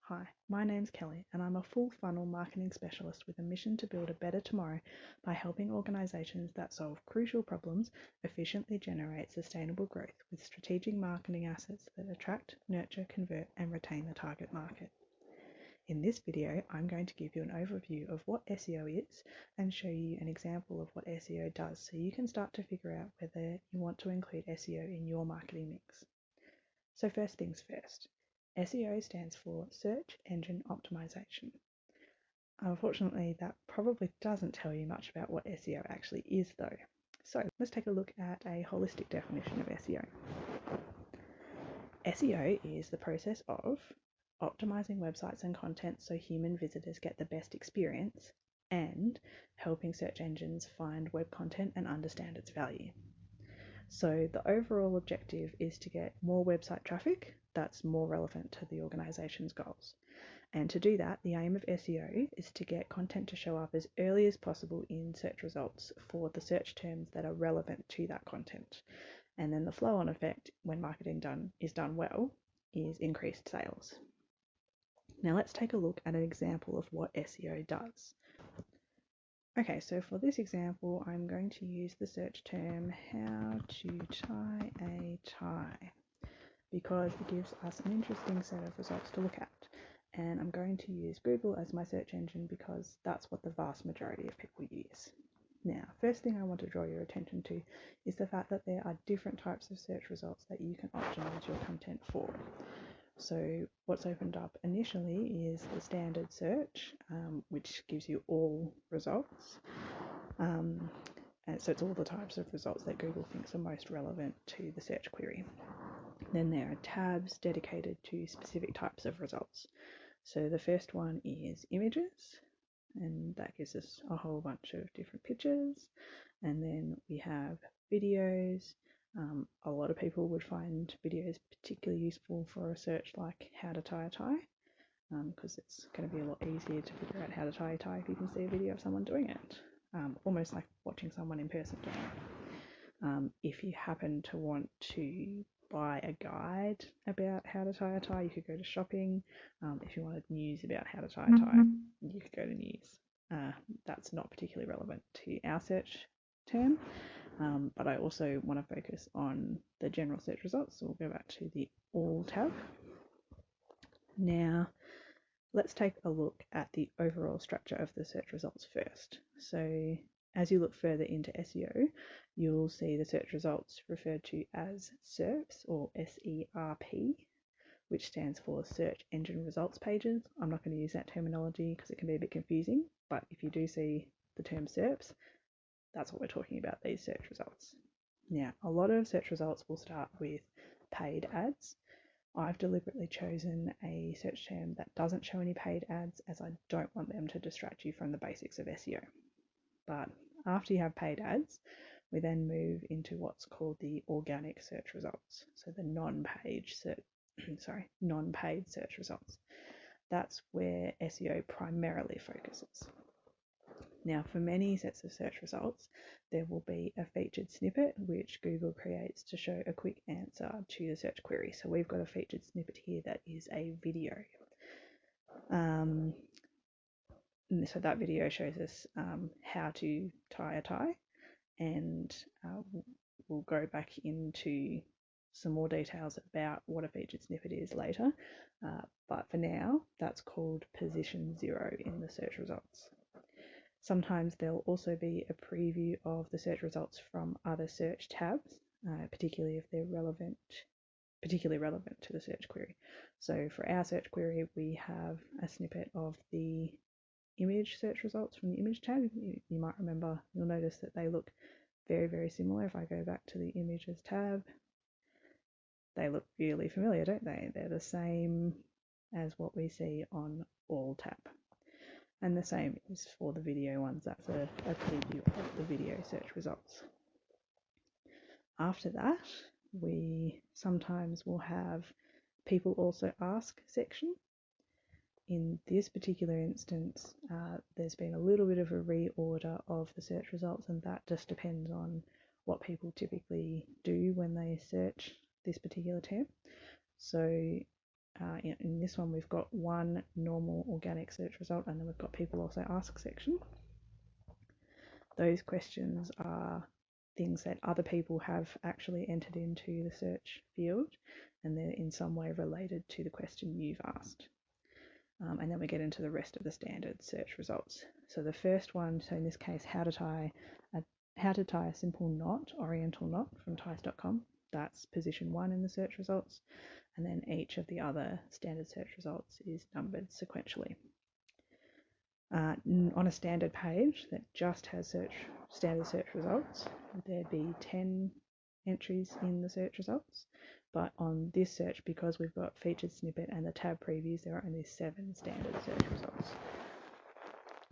Hi, my name's Kelly, and I'm a full funnel marketing specialist with a mission to build a better tomorrow by helping organisations that solve crucial problems efficiently generate sustainable growth with strategic marketing assets that attract, nurture, convert, and retain the target market. In this video, I'm going to give you an overview of what SEO is and show you an example of what SEO does so you can start to figure out whether you want to include SEO in your marketing mix. So first things first, SEO stands for Search Engine Optimization. Unfortunately, that probably doesn't tell you much about what SEO actually is though. So let's take a look at a holistic definition of SEO. SEO is the process of optimizing websites and content so human visitors get the best experience and helping search engines find web content and understand its value. So the overall objective is to get more website traffic that's more relevant to the organisation's goals. And to do that, the aim of SEO is to get content to show up as early as possible in search results for the search terms that are relevant to that content. And then the flow-on effect when marketing is done well is increased sales. Now let's take a look at an example of what SEO does. Okay, so for this example, I'm going to use the search term how to tie a tie because it gives us an interesting set of results to look at. And I'm going to use Google as my search engine because that's what the vast majority of people use. Now, first thing I want to draw your attention to is the fact that there are different types of search results that you can optimize your content for. So what's opened up initially is the standard search, which gives you all results. And so it's all the types of results that Google thinks are most relevant to the search query. Then there are tabs dedicated to specific types of results. So the first one is images, and that gives us a whole bunch of different pictures. And then we have videos. A lot of people would find videos particularly useful for a search like how to tie a tie, because it's going to be a lot easier to figure out how to tie a tie if you can see a video of someone doing it, almost like watching someone in person doing it. If you happen to want to buy a guide about how to tie a tie, you could go to shopping. If you wanted news about how to tie a tie, you could go to news. That's not particularly relevant to our search term, but I also want to focus on the general search results, so we'll go back to the All tab. Now, let's take a look at the overall structure of the search results first. So as you look further into SEO, you'll see the search results referred to as SERPs or SERP, which stands for Search Engine Results Pages. I'm not going to use that terminology because it can be a bit confusing, but if you do see the term SERPs, that's what we're talking about, these search results. Now, a lot of search results will start with paid ads. I've deliberately chosen a search term that doesn't show any paid ads as I don't want them to distract you from the basics of SEO. But after you have paid ads, we then move into what's called the organic search results. So the non-paid search results. That's where SEO primarily focuses. Now, for many sets of search results, there will be a featured snippet which Google creates to show a quick answer to the search query. So we've got a featured snippet here that is a video. So that video shows us how to tie a tie, and we'll go back into some more details about what a featured snippet is later. But for now, that's called position 0 in the search results. Sometimes there'll also be a preview of the search results from other search tabs, particularly if they're particularly relevant to the search query. So for our search query, we have a snippet of the image search results from the image tab. You might remember, you'll notice that they look very, very similar. If I go back to the images tab, they look really familiar, don't they? They're the same as what we see on All tab. And the same is for the video ones. That's a preview of the video search results. After that, we sometimes will have people also ask section. In this particular instance, there's been a little bit of a reorder of the search results, and that just depends on what people typically do when they search this particular term. So In this one, we've got one normal organic search result, and then we've got people also ask section. Those questions are things that other people have actually entered into the search field, and they're in some way related to the question you've asked. And then we get into the rest of the standard search results. So the first one, so in this case, how to tie a simple knot, oriental knot from ties.com. That's position 1 in the search results. And then each of the other standard search results is numbered sequentially. On a standard page that just has standard search results, there'd be 10 entries in the search results. But on this search, because we've got featured snippet and the tab previews, there are only 7 standard search results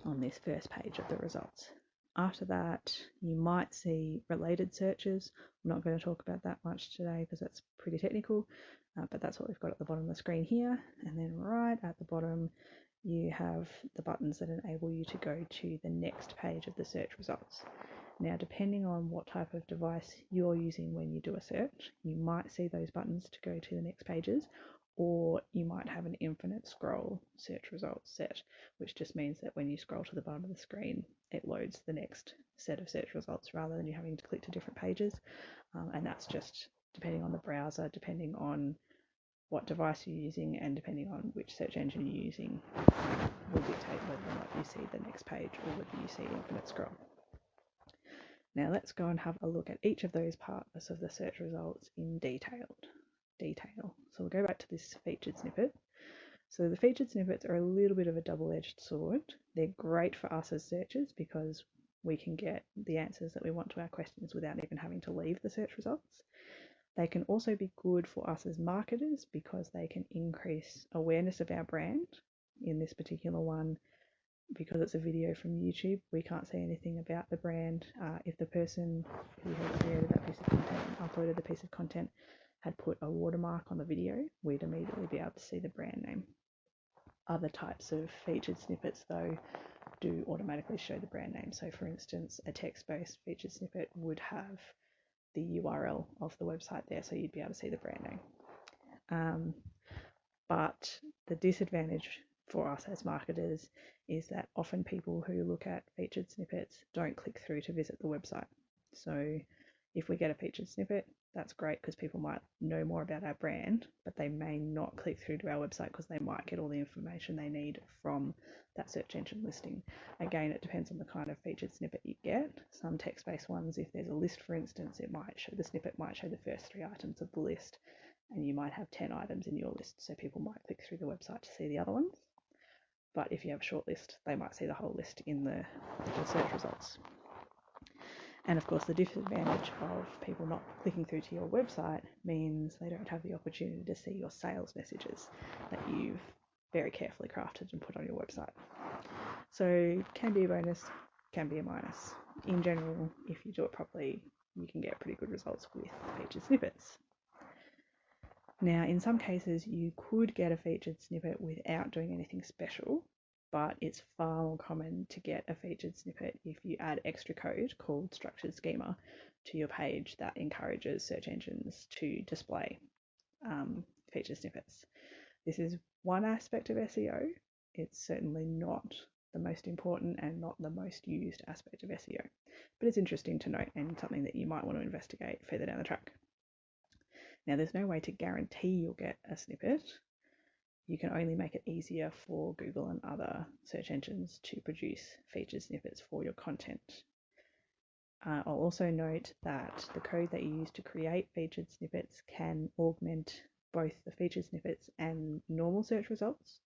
on this first page of the results. After that, you might see related searches. I'm not going to talk about that much today because that's pretty technical, but that's what we've got at the bottom of the screen here. And then right at the bottom, you have the buttons that enable you to go to the next page of the search results. Now, depending on what type of device you're using when you do a search, you might see those buttons to go to the next pages, or you might have an infinite scroll search results set, which just means that when you scroll to the bottom of the screen, it loads the next set of search results rather than you having to click to different pages. And that's just depending on the browser, depending on what device you're using, and depending on which search engine you're using, will dictate whether or not you see the next page or whether you see infinite scroll. Now let's go and have a look at each of those parts of the search results in detail. So we'll go back to this featured snippet. So the featured snippets are a little bit of a double-edged sword. They're great for us as searchers because we can get the answers that we want to our questions without even having to leave the search results. They can also be good for us as marketers because they can increase awareness of our brand. In this particular one, because it's a video from YouTube, we can't see anything about the brand. If the person who had created that piece of content and uploaded the piece of content had put a watermark on the video, we'd immediately be able to see the brand name. Other types of featured snippets, though, do automatically show the brand name. So, for instance, a text-based featured snippet would have the URL of the website there, so you'd be able to see the brand name. But the disadvantage for us as marketers is that often people who look at featured snippets don't click through to visit the website. So if we get a featured snippet, that's great because people might know more about our brand, but they may not click through to our website because they might get all the information they need from that search engine listing. Again, it depends on the kind of featured snippet you get. Some text-based ones, if there's a list, for instance, the snippet might show the first 3 items of the list, and you might have 10 items in your list, so people might click through the website to see the other ones. But if you have a short list, they might see the whole list in the search results. And of course, the disadvantage of people not clicking through to your website means they don't have the opportunity to see your sales messages that you've very carefully crafted and put on your website. So can be a bonus, can be a minus. In general, if you do it properly, you can get pretty good results with featured snippets. Now, in some cases, you could get a featured snippet without doing anything special, but it's far more common to get a featured snippet if you add extra code called structured schema to your page that encourages search engines to display featured snippets. This is one aspect of SEO. It's certainly not the most important and not the most used aspect of SEO, but it's interesting to note and something that you might want to investigate further down the track. Now, there's no way to guarantee you'll get a snippet. You can only make it easier for Google and other search engines to produce featured snippets for your content. I'll also note that the code that you use to create featured snippets can augment both the featured snippets and normal search results.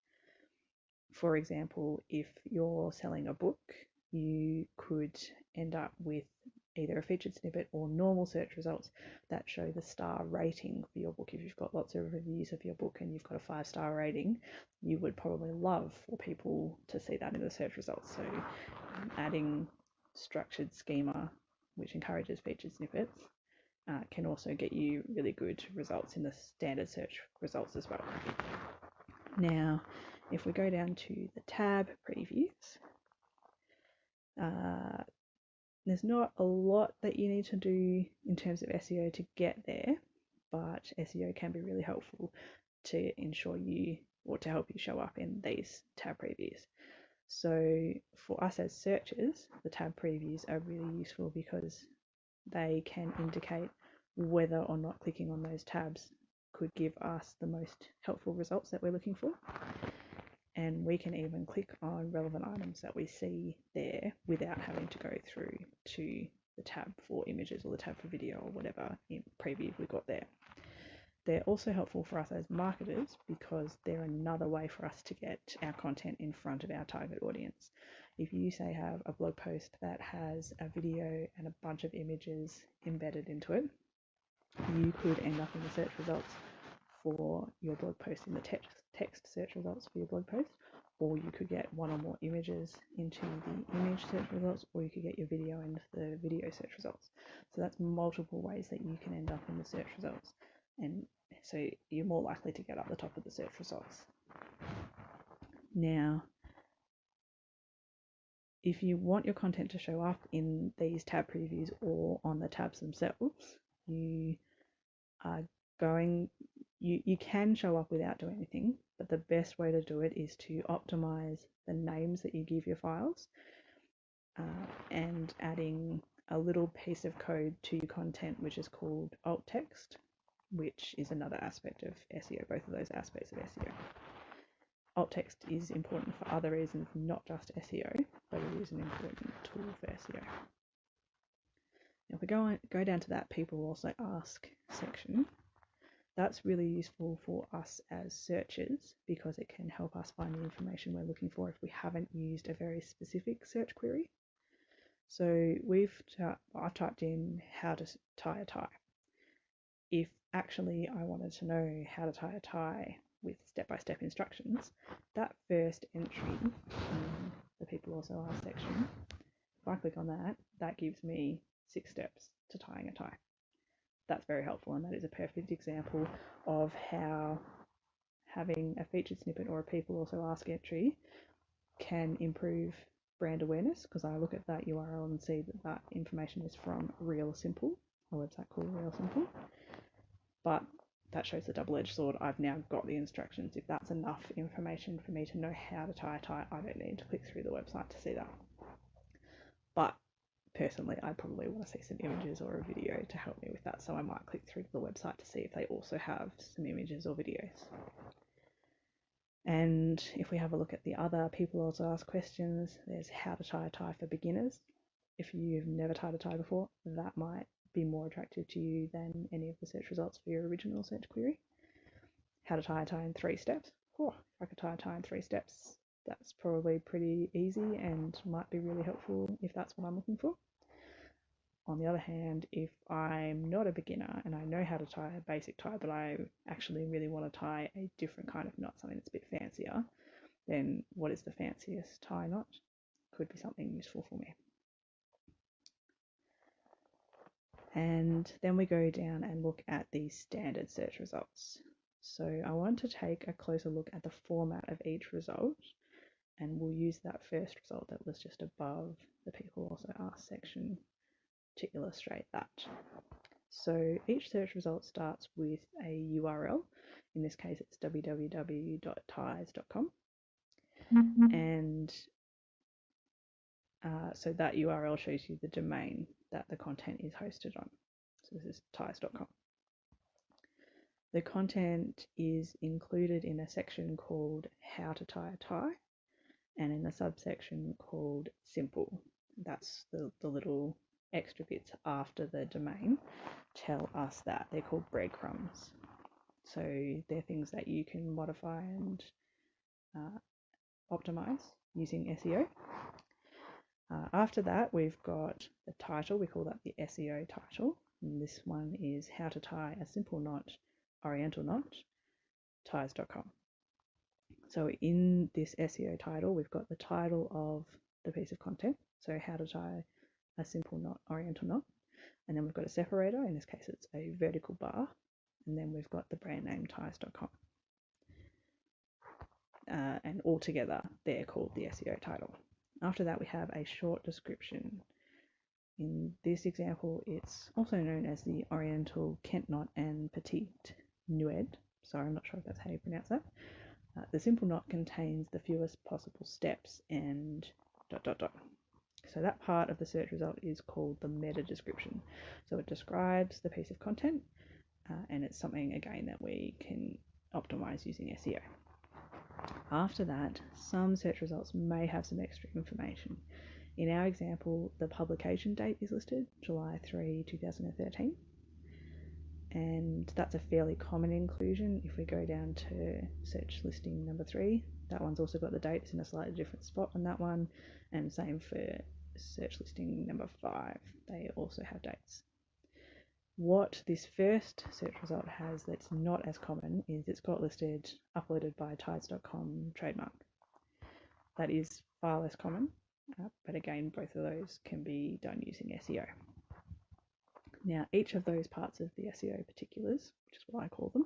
For example, if you're selling a book, you could end up with either a featured snippet or normal search results that show the star rating for your book. If you've got lots of reviews of your book and you've got a 5-star rating, you would probably love for people to see that in the search results. So adding structured schema, which encourages featured snippets, can also get you really good results in the standard search results as well. Now, if we go down to the tab previews, there's not a lot that you need to do in terms of SEO to get there, but SEO can be really helpful to ensure you, or to help you show up in these tab previews. So for us as searchers, the tab previews are really useful because they can indicate whether or not clicking on those tabs could give us the most helpful results that we're looking for. And we can even click on relevant items that we see there without having to go through to the tab for images or the tab for video or whatever preview we got there. They're also helpful for us as marketers because they're another way for us to get our content in front of our target audience. If you say have a blog post that has a video and a bunch of images embedded into it, you could end up in the search results for your blog post, in the text search results for your blog post, or you could get one or more images into the image search results, or you could get your video into the video search results. So that's multiple ways that you can end up in the search results, and so you're more likely to get up the top of the search results. Now, if you want your content to show up in these tab previews or on the tabs themselves, you can show up without doing anything, but the best way to do it is to optimize the names that you give your files, and adding a little piece of code to your content which is called alt text, which is another aspect of SEO, both of those aspects of SEO. Alt text is important for other reasons, not just SEO, but it is an important tool for SEO. Now, if we go down to that people also ask section, that's really useful for us as searchers because it can help us find the information we're looking for if we haven't used a very specific search query. So I've typed in how to tie a tie. If actually I wanted to know how to tie a tie with step-by-step instructions, that first entry in the people also ask section, if I click on that, that gives me 6 steps to tying a tie. That's very helpful, and that is a perfect example of how having a featured snippet or a people also ask entry can improve brand awareness, because I look at that URL and see that that information is from Real Simple, a website called Real Simple. But that shows the double-edged sword. I've now got the instructions. If that's enough information for me to know how to tie a tie, I don't need to click through the website to see that. But personally, I probably want to see some images or a video to help me with that, so I might click through to the website to see if they also have some images or videos. And if we have a look at the other people also ask questions, there's how to tie a tie for beginners. If you've never tied a tie before, that might be more attractive to you than any of the search results for your original search query. How to tie a tie in 3 steps. If I could tie a tie in 3 steps, that's probably pretty easy and might be really helpful if that's what I'm looking for. On the other hand, if I'm not a beginner and I know how to tie a basic tie, but I actually really want to tie a different kind of knot, something that's a bit fancier, then what is the fanciest tie knot? Could be something useful for me. And then we go down and look at the standard search results. So I want to take a closer look at the format of each result, and we'll use that first result that was just above the people also ask section to illustrate that. So each search result starts with a URL. In this case, it's www.ties.com. And so that URL shows you the domain that the content is hosted on. So this is ties.com. The content is included in a section called How to Tie a Tie, and in a subsection called Simple. That's the little extra bits after the domain tell us that. They're called breadcrumbs. So they're things that you can modify and optimize using SEO. After that, we've got the title. We call that the SEO title. And this one is How to Tie a Simple Knot, Oriental Knot, ties.com. So in this SEO title, we've got the title of the piece of content. So how to tie a simple knot, oriental knot. And then we've got a separator. In this case, it's a vertical bar. And then we've got the brand name ties.com. And all together, they're called the SEO title. After that, we have a short description. In this example, it's also known as the Oriental Kent knot and Petite Nued. Sorry, I'm not sure if that's how you pronounce that. The simple knot contains the fewest possible steps and ... So that part of the search result is called the meta description. So it describes the piece of content, and it's something, again, that we can optimize using SEO. After that, some search results may have some extra information. In our example, the publication date is listed, July 3, 2013. And that's a fairly common inclusion. If we go down to search listing number 3, that one's also got the dates in a slightly different spot on that one, and same for search listing number 5, they also have dates. What this first search result has that's not as common is it's got listed uploaded by tides.com trademark. That is far less common, but again, both of those can be done using SEO. Now, each of those parts of the SEO particulars, which is what I call them,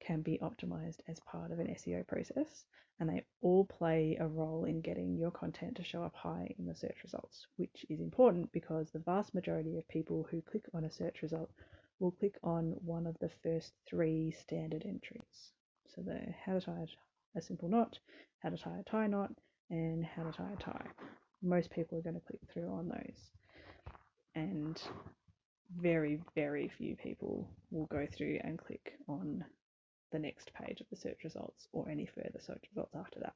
can be optimized as part of an SEO process, and they all play a role in getting your content to show up high in the search results, which is important because the vast majority of people who click on a search result will click on one of the first 3 standard entries. So the how to tie a simple knot, how to tie a tie knot, and how to tie a tie. Most people are going to click through on those. And very, very few people will go through and click on the next page of the search results or any further search results after that.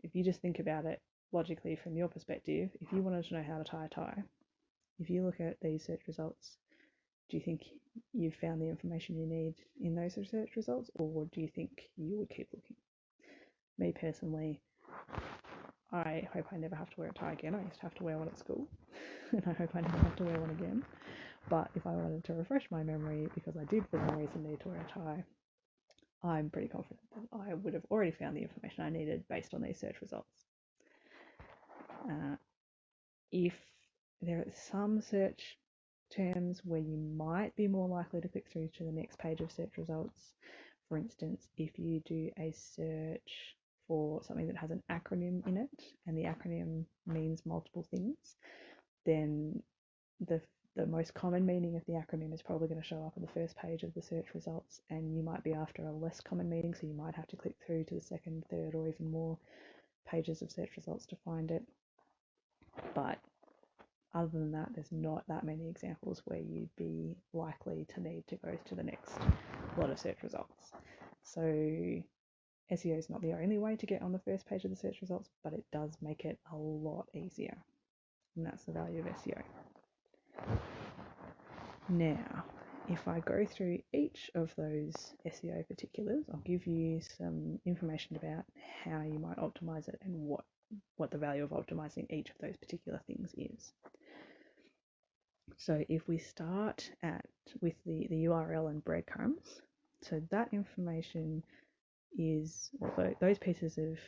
If you just think about it logically from your perspective, if you wanted to know how to tie a tie, if you look at these search results, do you think you've found the information you need in those search results, or do you think you would keep looking? Me personally, I hope I never have to wear a tie again. I used to have to wear one at school, and I hope I never have to wear one again. But if I wanted to refresh my memory, because I did for some reason need to wear a tie, I'm pretty confident that I would have already found the information I needed based on these search results. If there are some search terms where you might be more likely to click through to the next page of search results, for instance, if you do a search for something that has an acronym in it, and the acronym means multiple things, then the most common meaning of the acronym is probably going to show up on the first page of the search results, and you might be after a less common meaning, so you might have to click through to the second, third, or even more pages of search results to find it. But other than that, there's not that many examples where you'd be likely to need to go to the next lot of search results. So SEO is not the only way to get on the first page of the search results, but it does make it a lot easier, and that's the value of SEO. Now, if I go through each of those SEO particulars, I'll give you some information about how you might optimize it and what the value of optimizing each of those particular things is. So if we start with the URL and breadcrumbs, so that information is, although those pieces of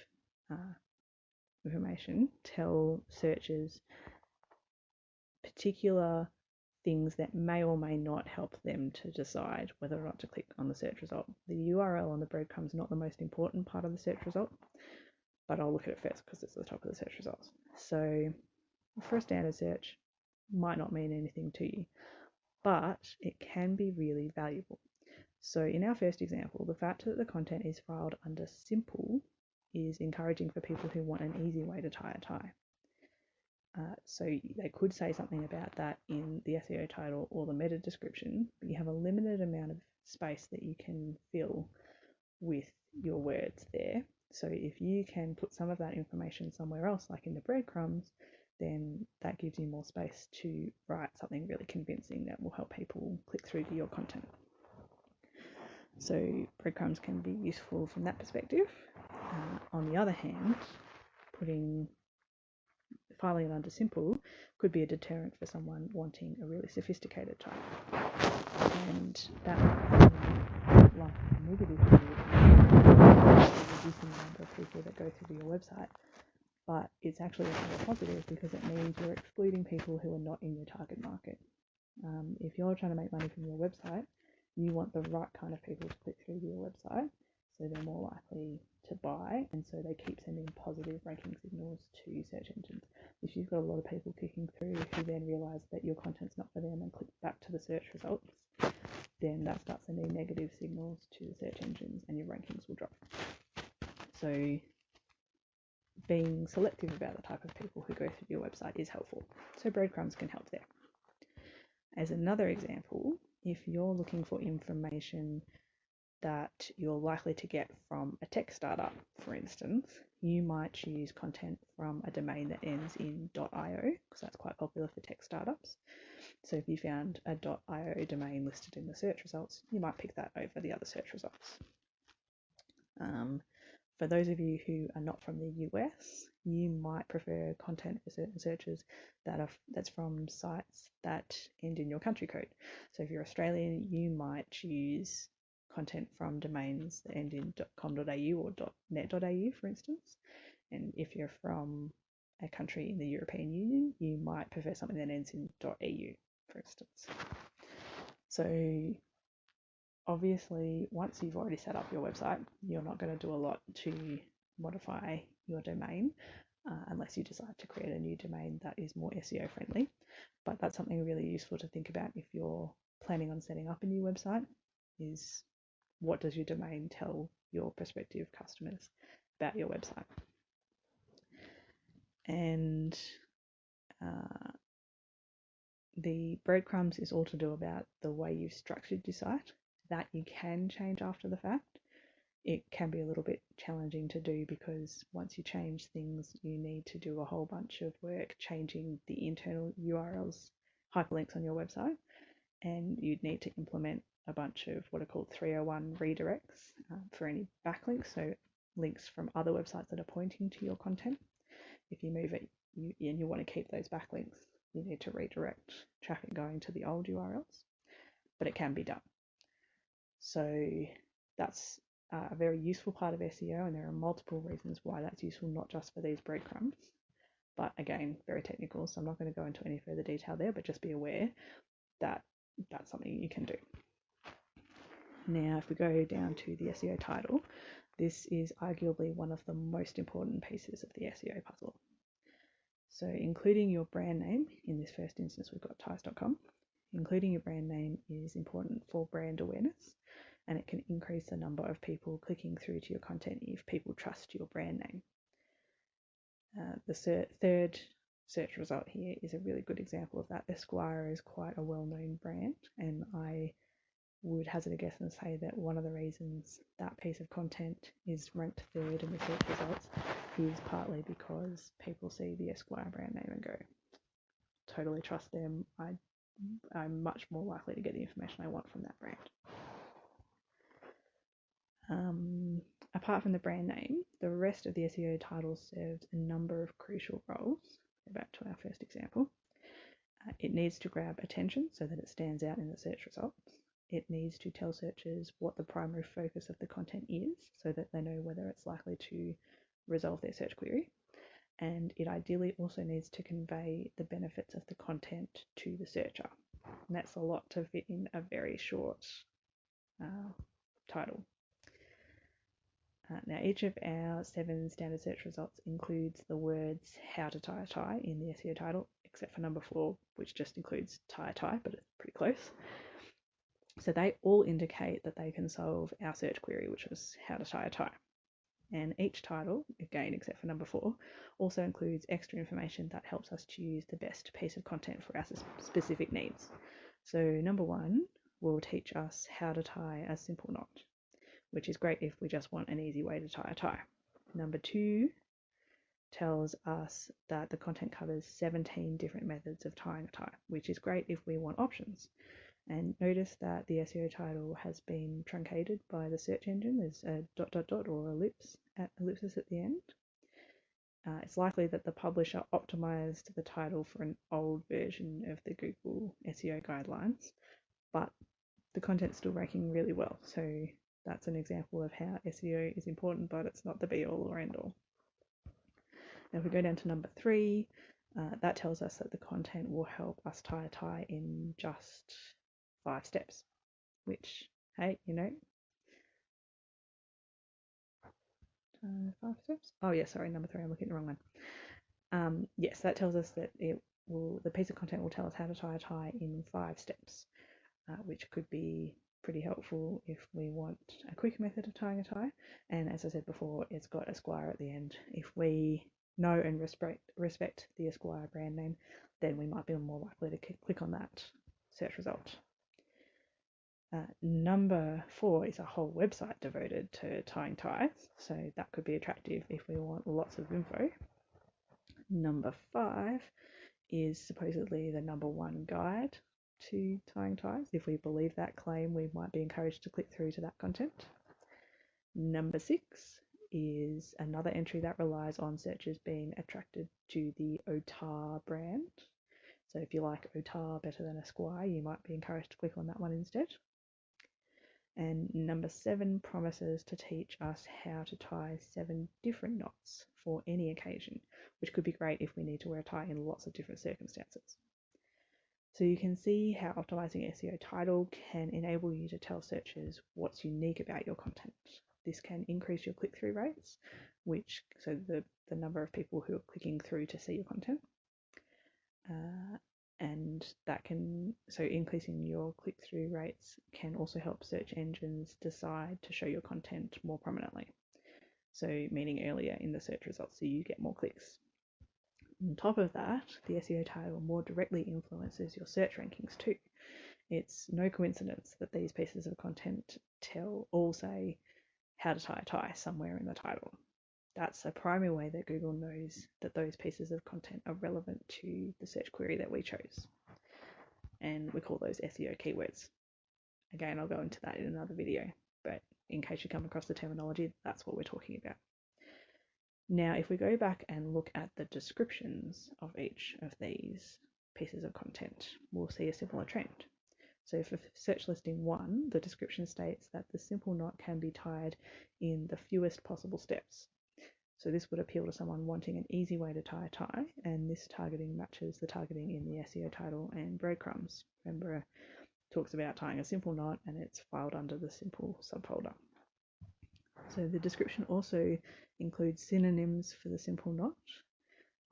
information tell searchers particular things that may or may not help them to decide whether or not to click on the search result. The URL on the breadcrumbs is not the most important part of the search result, but I'll look at it first because it's at the top of the search results. So for a standard search, might not mean anything to you, but it can be really valuable. So in our first example, the fact that the content is filed under simple is encouraging for people who want an easy way to tie a tie. So they could say something about that in the SEO title or the meta description, but you have a limited amount of space that you can fill with your words there. So if you can put some of that information somewhere else, like in the breadcrumbs, then that gives you more space to write something really convincing that will help people click through to your content. So breadcrumbs can be useful from that perspective. On the other hand, filing it under simple could be a deterrent for someone wanting a really sophisticated type, and that might have like a negative reducing the number of people that go through your website, but it's actually a positive because it means you're excluding people who are not in your target market. If you're trying to make money from your website, you want the right kind of people to click through to your website, so they're more likely to buy, and so they keep sending positive ranking signals to search engines. If you've got a lot of people clicking through who then realise that your content's not for them and click back to the search results, then that starts sending negative signals to the search engines and your rankings will drop. So being selective about the type of people who go through your website is helpful. So breadcrumbs can help there. As another example, if you're looking for information that you're likely to get from a tech startup, for instance, you might choose content from a domain that ends in .io, because that's quite popular for tech startups. So if you found a .io domain listed in the search results, you might pick that over the other search results. For those of you who are not from the US, you might prefer content for certain searches that's from sites that end in your country code. So if you're Australian, you might choose content from domains that end in .com.au or .net.au, for instance. And if you're from a country in the European Union, you might prefer something that ends in .eu, for instance. So obviously, once you've already set up your website, you're not going to do a lot to modify your domain unless you decide to create a new domain that is more SEO friendly. But that's something really useful to think about if you're planning on setting up a new website, is what does your domain tell your prospective customers about your website? And the breadcrumbs is all to do about the way you've structured your site. That you can change after the fact. It can be a little bit challenging to do because once you change things, you need to do a whole bunch of work changing the internal URLs, hyperlinks on your website, and you'd need to implement a bunch of what are called 301 redirects for any backlinks, so links from other websites that are pointing to your content. If you move it and you want to keep those backlinks, you need to redirect traffic going to the old URLs, but it can be done. So that's a very useful part of SEO, and there are multiple reasons why that's useful, not just for these breadcrumbs, but again, very technical, so I'm not going to go into any further detail there, but just be aware that that's something you can do. Now, if we go down to the SEO title, this is arguably one of the most important pieces of the SEO puzzle. So including your brand name, in this first instance we've got ties.com, including your brand name is important for brand awareness, and it can increase the number of people clicking through to your content if people trust your brand name. The third search result here is a really good example of that. Esquire is quite a well-known brand, and I would hazard a guess and say that one of the reasons that piece of content is ranked third in the search results is partly because people see the Esquire brand name and go, totally trust them, I'm much more likely to get the information I want from that brand. Apart from the brand name, the rest of the SEO title serves a number of crucial roles. Go back to our first example. It needs to grab attention so that it stands out in the search results. It needs to tell searchers what the primary focus of the content is so that they know whether it's likely to resolve their search query. And it ideally also needs to convey the benefits of the content to the searcher. And that's a lot to fit in a very short title. Now, each of our 7 standard search results includes the words how to tie a tie in the SEO title, except for number 4, which just includes tie a tie, but it's pretty close. So they all indicate that they can solve our search query, which was how to tie a tie. And each title, again, except for number 4, also includes extra information that helps us choose the best piece of content for our specific needs. So number 1 will teach us how to tie a simple knot, which is great if we just want an easy way to tie a tie. Number 2 tells us that the content covers 17 different methods of tying a tie, which is great if we want options. And notice that the SEO title has been truncated by the search engine. There's a ... or ellipsis at the end. It's likely that the publisher optimized the title for an old version of the Google SEO guidelines, but the content's still ranking really well. So that's an example of how SEO is important, but it's not the be-all or end-all. Now if we go down to number 3, that tells us that the content will help us tie a tie in just 5 steps, which, hey, 5 steps? Oh yeah, sorry, number 3, I'm looking at the wrong one. Yes, that tells us that the piece of content will tell us how to tie a tie in 5 steps, which could be pretty helpful if we want a quick method of tying a tie. And as I said before, it's got Esquire at the end. If we know and respect the Esquire brand name, then we might be more likely to click on that search result. Number 4 is a whole website devoted to tying ties, so that could be attractive if we want lots of info. Number 5 is supposedly the #1 guide to tying ties. If we believe that claim, we might be encouraged to click through to that content. Number 6 is another entry that relies on searchers being attracted to the Otar brand. So if you like Otar better than Esquire, you might be encouraged to click on that one instead. And number 7 promises to teach us how to tie 7 different knots for any occasion, which could be great if we need to wear a tie in lots of different circumstances. So you can see how optimizing SEO title can enable you to tell searchers what's unique about your content. This can increase your click-through rates, so the number of people who are clicking through to see your content. And increasing your click-through rates can also help search engines decide to show your content more prominently. So meaning earlier in the search results so you get more clicks. On top of that, the SEO title more directly influences your search rankings too. It's no coincidence that these pieces of content all say how to tie a tie somewhere in the title. That's a primary way that Google knows that those pieces of content are relevant to the search query that we chose. And we call those SEO keywords. Again, I'll go into that in another video, but in case you come across the terminology, that's what we're talking about. Now, if we go back and look at the descriptions of each of these pieces of content, we'll see a similar trend. So for search listing 1, the description states that the simple knot can be tied in the fewest possible steps. So this would appeal to someone wanting an easy way to tie a tie, and this targeting matches the targeting in the SEO title and breadcrumbs. Remember, it talks about tying a simple knot and it's filed under the simple subfolder. So the description also includes synonyms for the simple knot,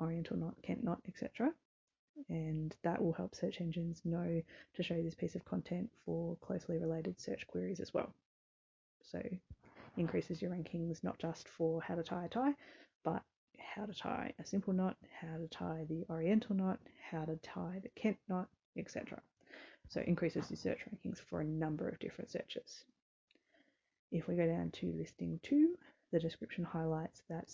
oriental knot, Kent knot, etc. And that will help search engines know to show this piece of content for closely related search queries as well. So increases your rankings not just for how to tie a tie, but how to tie a simple knot, how to tie the oriental knot, how to tie the Kent knot, etc. So increases your search rankings for a number of different searches. If we go down to listing 2, the description highlights that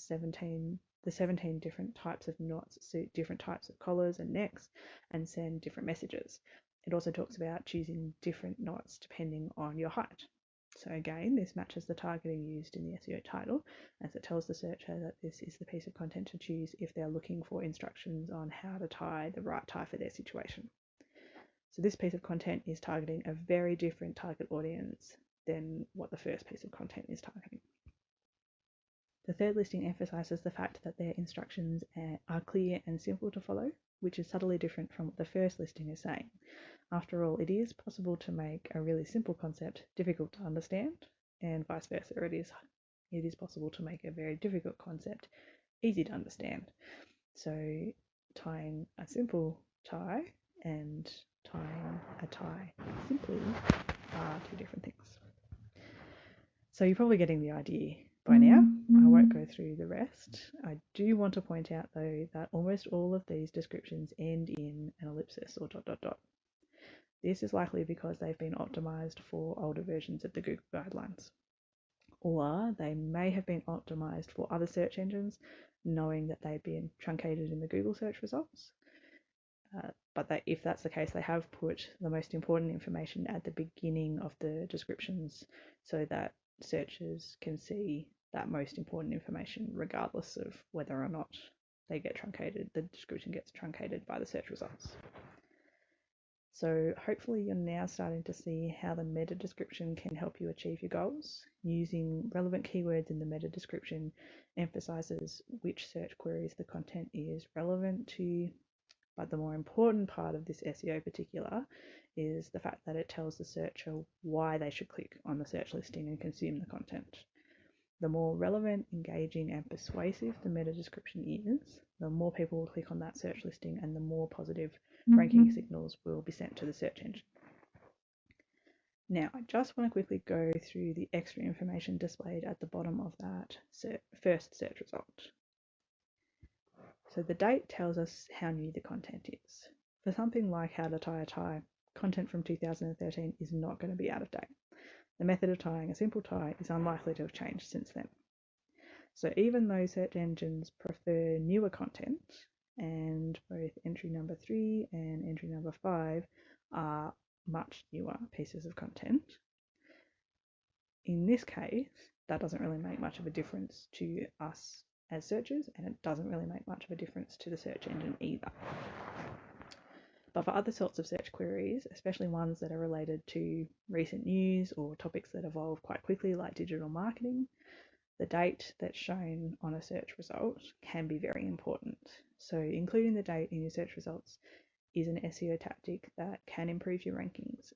the 17 different types of knots suit different types of collars and necks and send different messages. It also talks about choosing different knots depending on your height. So again, this matches the targeting used in the SEO title, as it tells the searcher that this is the piece of content to choose if they're looking for instructions on how to tie the right tie for their situation. So this piece of content is targeting a very different target audience than what the first piece of content is targeting. The third listing emphasizes the fact that their instructions are clear and simple to follow, which is subtly different from what the first listing is saying. After all, it is possible to make a really simple concept difficult to understand, and vice versa. It is possible to make a very difficult concept easy to understand. So tying a simple tie and tying a tie simply are two different things. So you're probably getting the idea by now. I won't go through the rest. I do want to point out though that almost all of these descriptions end in an ellipsis or ... This is likely because they've been optimized for older versions of the Google guidelines. Or they may have been optimized for other search engines, knowing that they've been truncated in the Google search results. But if that's the case, they have put the most important information at the beginning of the descriptions so that searchers can see that most important information regardless of whether or not they get truncated, the description gets truncated by the search results. So hopefully you're now starting to see how the meta description can help you achieve your goals. Using relevant keywords in the meta description emphasizes which search queries the content is relevant to, but the more important part of this SEO particular is the fact that it tells the searcher why they should click on the search listing and consume the content. The more relevant, engaging, and persuasive the meta description is, the more people will click on that search listing and the more positive ranking signals will be sent to the search engine. Now, I just want to quickly go through the extra information displayed at the bottom of that first search result. So the date tells us how new the content is. For something like how to tie a tie, content from 2013 is not going to be out of date. The method of tying a simple tie is unlikely to have changed since then. So even though search engines prefer newer content, and both entry number 3 and entry number 5 are much newer pieces of content, in this case, that doesn't really make much of a difference to us as searchers, and it doesn't really make much of a difference to the search engine either. But for other sorts of search queries, especially ones that are related to recent news or topics that evolve quite quickly, like digital marketing, the date that's shown on a search result can be very important. So including the date in your search results is an SEO tactic that can improve your rankings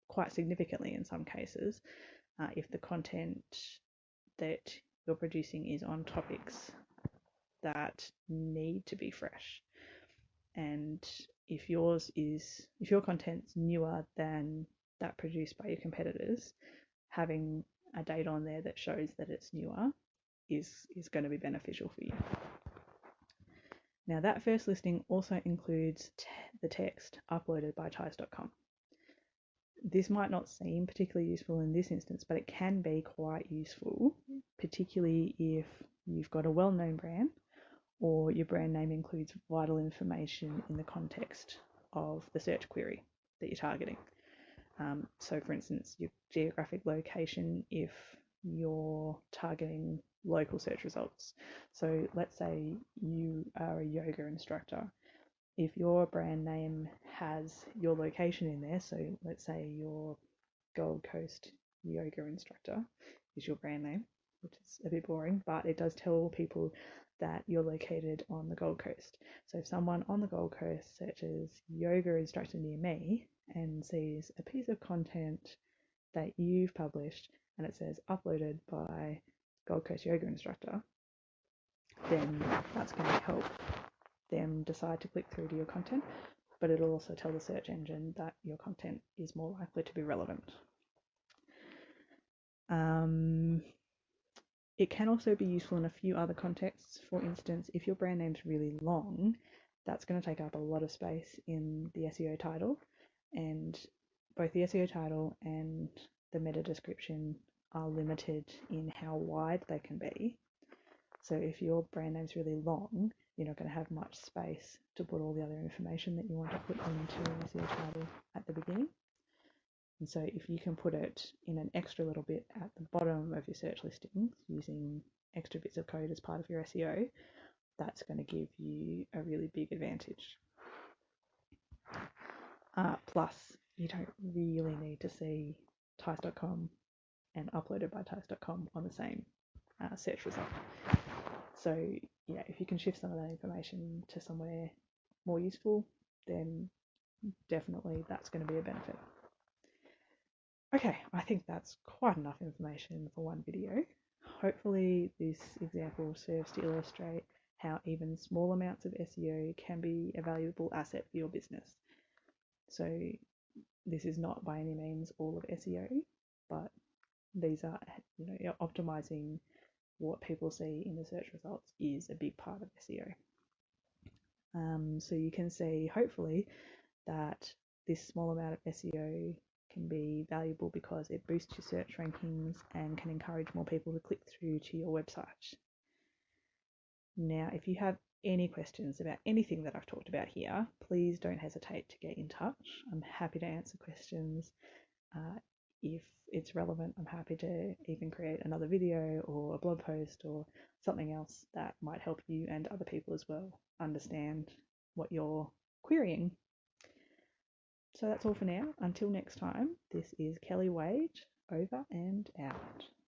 quite significantly in some cases if the content that you're producing is on topics that need to be fresh. And if your content's newer than that produced by your competitors, having a date on there that shows that it's newer is going to be beneficial for you. Now that first listing also includes the text uploaded by ties.com. This might not seem particularly useful in this instance, but it can be quite useful, particularly if you've got a well-known brand or your brand name includes vital information in the context of the search query that you're targeting. So for instance, your geographic location if you're targeting local search results. So let's say you are a yoga instructor. If your brand name has your location in there, so let's say your Gold Coast yoga instructor is your brand name, which is a bit boring, but it does tell people that you're located on the Gold Coast. So if someone on the Gold Coast searches yoga instructor near me and sees a piece of content that you've published and it says uploaded by Gold Coast yoga instructor, then that's going to help them decide to click through to your content, but it'll also tell the search engine that your content is more likely to be relevant. It can also be useful in a few other contexts. For instance, if your brand name's really long, that's going to take up a lot of space in the SEO title, and both the SEO title and the meta description are limited in how wide they can be. So if your brand name's really long, you're not going to have much space to put all the other information that you want to put into an SEO title at the beginning. And so if you can put it in an extra little bit at the bottom of your search listings using extra bits of code as part of your SEO, that's going to give you a really big advantage. Plus, you don't really need to see ties.com and uploaded by ties.com on the same search result. So yeah, if you can shift some of that information to somewhere more useful, then definitely that's going to be a benefit. Okay, I think that's quite enough information for one video. Hopefully this example serves to illustrate how even small amounts of SEO can be a valuable asset for your business. So this is not by any means all of SEO, but these are, optimizing what people see in the search results is a big part of SEO. So you can see, hopefully, that this small amount of SEO can be valuable because it boosts your search rankings and can encourage more people to click through to your website. Now, if you have any questions about anything that I've talked about here, please don't hesitate to get in touch. I'm happy to answer questions. If it's relevant, I'm happy to even create another video or a blog post or something else that might help you and other people as well understand what you're querying. So that's all for now. Until next time, this is Kelly Wade, over and out.